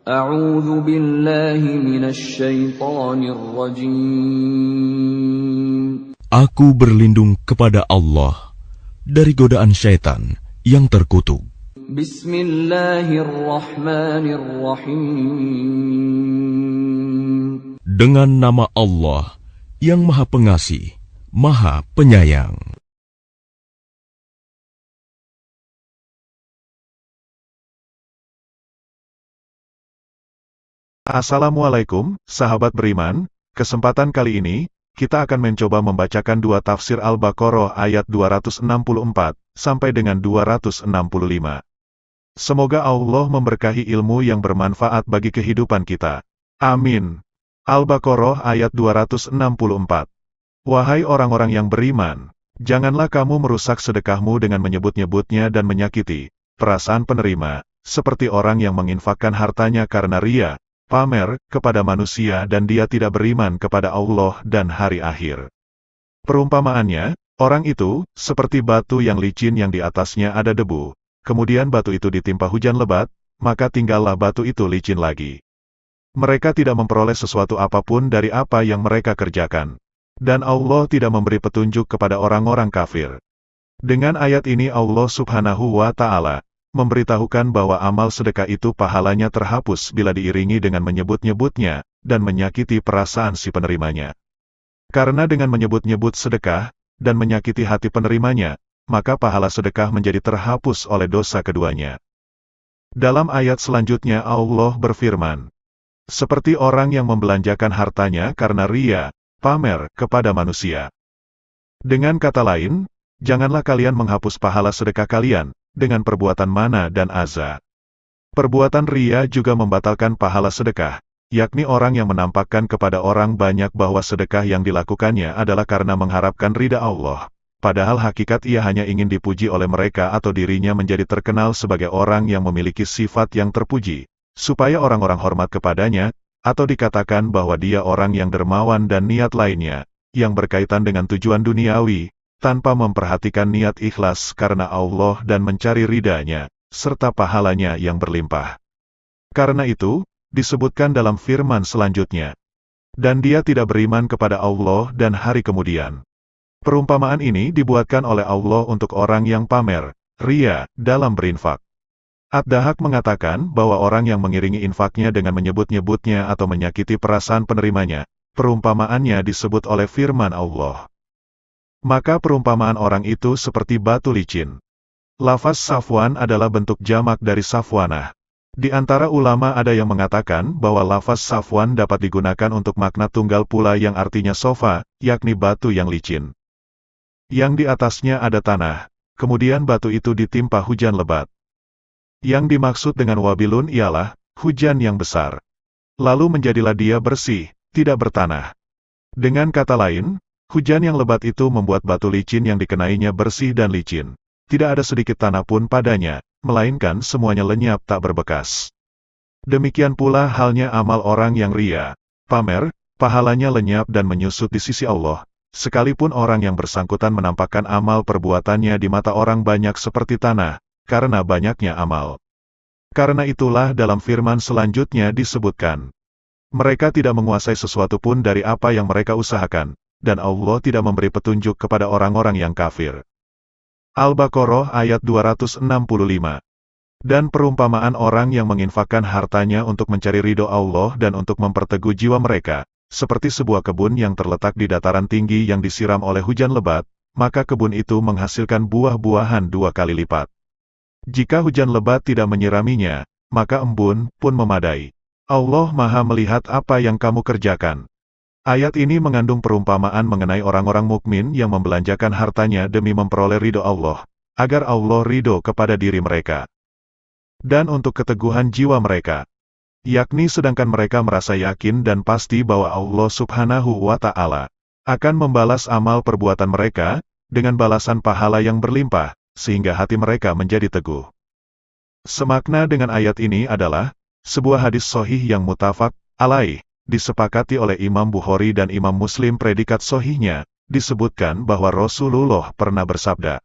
أعوذ بالله من الشيطان الرجيم. Aku berlindung kepada Allah dari godaan syaitan yang terkutuk. Bismillahirrahmanirrahim. Dengan nama Allah yang Maha Pengasih, Maha Penyayang. Assalamualaikum, sahabat beriman. Kesempatan kali ini, kita akan mencoba membacakan dua tafsir Al-Baqarah ayat 264, sampai dengan 265. Semoga Allah memberkahi ilmu yang bermanfaat bagi kehidupan kita. Amin. Al-Baqarah ayat 264. Wahai orang-orang yang beriman, janganlah kamu merusak sedekahmu dengan menyebut-nyebutnya dan menyakiti perasaan penerima, seperti orang yang menginfakkan hartanya karena ria, pamer, kepada manusia dan dia tidak beriman kepada Allah dan hari akhir. Perumpamaannya, orang itu, seperti batu yang licin yang di atasnya ada debu, kemudian batu itu ditimpa hujan lebat, maka tinggallah batu itu licin lagi. Mereka tidak memperoleh sesuatu apapun dari apa yang mereka kerjakan. Dan Allah tidak memberi petunjuk kepada orang-orang kafir. Dengan ayat ini Allah Subhanahu wa Ta'ala memberitahukan bahwa amal sedekah itu pahalanya terhapus bila diiringi dengan menyebut-nyebutnya, dan menyakiti perasaan si penerimanya. Karena dengan menyebut-nyebut sedekah, dan menyakiti hati penerimanya, maka pahala sedekah menjadi terhapus oleh dosa keduanya. Dalam ayat selanjutnya Allah berfirman, seperti orang yang membelanjakan hartanya karena ria, pamer, kepada manusia. Dengan kata lain, janganlah kalian menghapus pahala sedekah kalian, dengan perbuatan mana dan aza. Perbuatan ria juga membatalkan pahala sedekah, yakni orang yang menampakkan kepada orang banyak bahwa sedekah yang dilakukannya adalah karena mengharapkan ridha Allah, padahal hakikat ia hanya ingin dipuji oleh mereka atau dirinya menjadi terkenal sebagai orang yang memiliki sifat yang terpuji, supaya orang-orang hormat kepadanya, atau dikatakan bahwa dia orang yang dermawan dan niat lainnya, yang berkaitan dengan tujuan duniawi, tanpa memperhatikan niat ikhlas karena Allah dan mencari ridha-Nya, serta pahalanya yang berlimpah. Karena itu, disebutkan dalam firman selanjutnya, dan dia tidak beriman kepada Allah dan hari kemudian. Perumpamaan ini dibuatkan oleh Allah untuk orang yang pamer, ria, dalam berinfak. Ad-Dahhak mengatakan bahwa orang yang mengiringi infaknya dengan menyebut-nyebutnya atau menyakiti perasaan penerimanya, perumpamaannya disebut oleh firman Allah. Maka perumpamaan orang itu seperti batu licin. Lafaz Safwan adalah bentuk jamak dari Safwanah. Di antara ulama ada yang mengatakan bahwa lafaz Safwan dapat digunakan untuk makna tunggal pula yang artinya sofa, yakni batu yang licin. Yang di atasnya ada tanah, kemudian batu itu ditimpa hujan lebat. Yang dimaksud dengan wabilun ialah hujan yang besar. Lalu menjadilah dia bersih, tidak bertanah. Dengan kata lain, hujan yang lebat itu membuat batu licin yang dikenainya bersih dan licin. Tidak ada sedikit tanah pun padanya, melainkan semuanya lenyap tak berbekas. Demikian pula halnya amal orang yang ria, pamer, pahalanya lenyap dan menyusut di sisi Allah, sekalipun orang yang bersangkutan menampakkan amal perbuatannya di mata orang banyak seperti tanah, karena banyaknya amal. Karena itulah dalam firman selanjutnya disebutkan, mereka tidak menguasai sesuatu pun dari apa yang mereka usahakan, dan Allah tidak memberi petunjuk kepada orang-orang yang kafir. Al-Baqarah ayat 265. Dan perumpamaan orang yang menginfakkan hartanya untuk mencari ridho Allah dan untuk memperteguh jiwa mereka, seperti sebuah kebun yang terletak di dataran tinggi yang disiram oleh hujan lebat, maka kebun itu menghasilkan buah-buahan 2 kali lipat. Jika hujan lebat tidak menyiraminya, maka embun pun memadai. Allah Maha melihat apa yang kamu kerjakan. Ayat ini mengandung perumpamaan mengenai orang-orang mukmin yang membelanjakan hartanya demi memperoleh ridho Allah, agar Allah ridho kepada diri mereka. Dan untuk keteguhan jiwa mereka. Yakni sedangkan mereka merasa yakin dan pasti bahwa Allah Subhanahu wa Ta'ala akan membalas amal perbuatan mereka, dengan balasan pahala yang berlimpah, sehingga hati mereka menjadi teguh. Semakna dengan ayat ini adalah sebuah hadis sahih yang muttafaq alaih, disepakati oleh Imam Bukhari dan Imam Muslim. Predikat sahihnya, disebutkan bahwa Rasulullah pernah bersabda,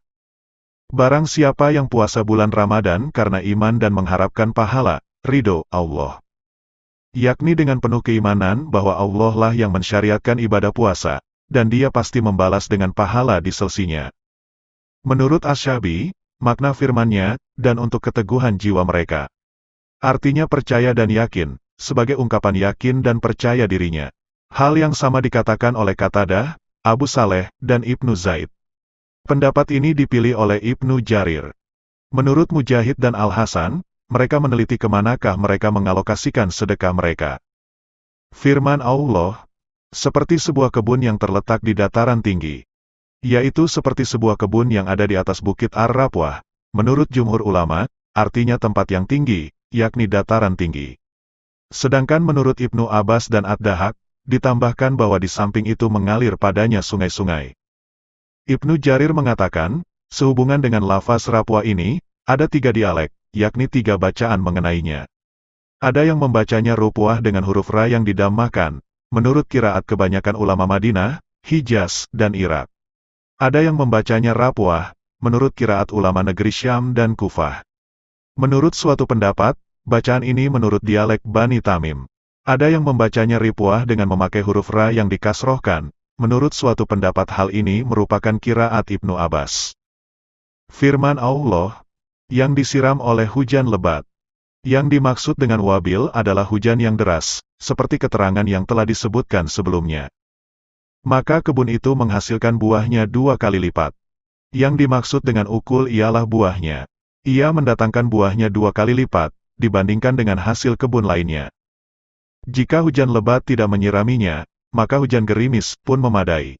barang siapa yang puasa bulan Ramadan karena iman dan mengharapkan pahala, ridho Allah, yakni dengan penuh keimanan bahwa Allah lah yang mensyariatkan ibadah puasa, dan Dia pasti membalas dengan pahala di sisinya. Menurut Asy-Syabi, makna firman-Nya, dan untuk keteguhan jiwa mereka. Artinya percaya dan yakin, sebagai ungkapan yakin dan percaya dirinya. Hal yang sama dikatakan oleh Qatadah, Abu Saleh, dan Ibnu Zaid. Pendapat ini dipilih oleh Ibnu Jarir. Menurut Mujahid dan Al-Hasan, mereka meneliti kemanakah mereka mengalokasikan sedekah mereka. Firman Allah, seperti sebuah kebun yang terletak di dataran tinggi. Yaitu seperti sebuah kebun yang ada di atas bukit Ar-Rabwah. Menurut jumhur ulama, artinya tempat yang tinggi, yakni dataran tinggi. Sedangkan menurut Ibnu Abbas dan Ad-Dahak, ditambahkan bahwa di samping itu mengalir padanya sungai-sungai. Ibnu Jarir mengatakan, sehubungan dengan lafaz Rabwah ini, ada 3 dialek, yakni 3 bacaan mengenainya. Ada yang membacanya Rupwah dengan huruf ra yang didammakan, menurut kiraat kebanyakan ulama Madinah, Hijaz, dan Irak. Ada yang membacanya Rabwah, menurut kiraat ulama negeri Syam dan Kufah. Menurut suatu pendapat, bacaan ini menurut dialek Bani Tamim. Ada yang membacanya Ripwah dengan memakai huruf ra yang dikasrohkan, menurut suatu pendapat hal ini merupakan kiraat Ibnu Abbas. Firman Allah, yang disiram oleh hujan lebat. Yang dimaksud dengan wabil adalah hujan yang deras, seperti keterangan yang telah disebutkan sebelumnya. Maka kebun itu menghasilkan buahnya 2 kali lipat. Yang dimaksud dengan ukul ialah buahnya. Ia mendatangkan buahnya 2 kali lipat, dibandingkan dengan hasil kebun lainnya. Jika hujan lebat tidak menyiraminya, maka hujan gerimis pun memadai.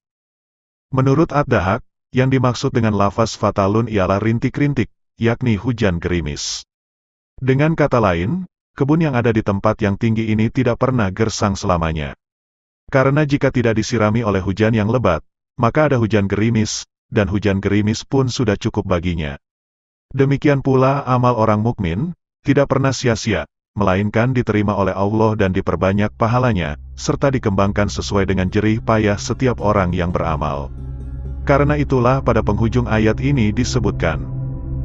Menurut Ad-Dahak, yang dimaksud dengan lafaz fatalun ialah rintik-rintik, yakni hujan gerimis. Dengan kata lain, kebun yang ada di tempat yang tinggi ini tidak pernah gersang selamanya. Karena jika tidak disirami oleh hujan yang lebat, maka ada hujan gerimis, dan hujan gerimis pun sudah cukup baginya. Demikian pula amal orang mukmin, tidak pernah sia-sia, melainkan diterima oleh Allah dan diperbanyak pahalanya, serta dikembangkan sesuai dengan jerih payah setiap orang yang beramal. Karena itulah pada penghujung ayat ini disebutkan,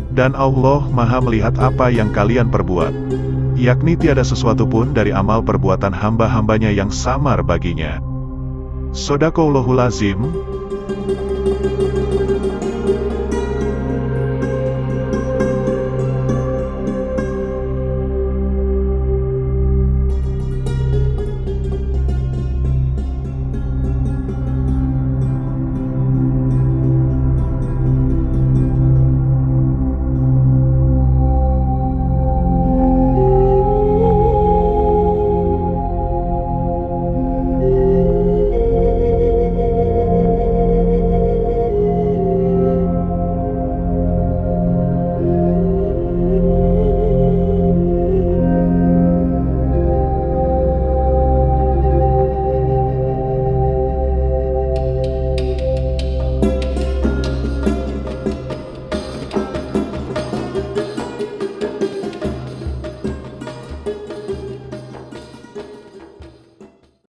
dan Allah Maha melihat apa yang kalian perbuat, yakni tiada sesuatu pun dari amal perbuatan hamba-hambanya yang samar baginya. Shadaqallahul Azim.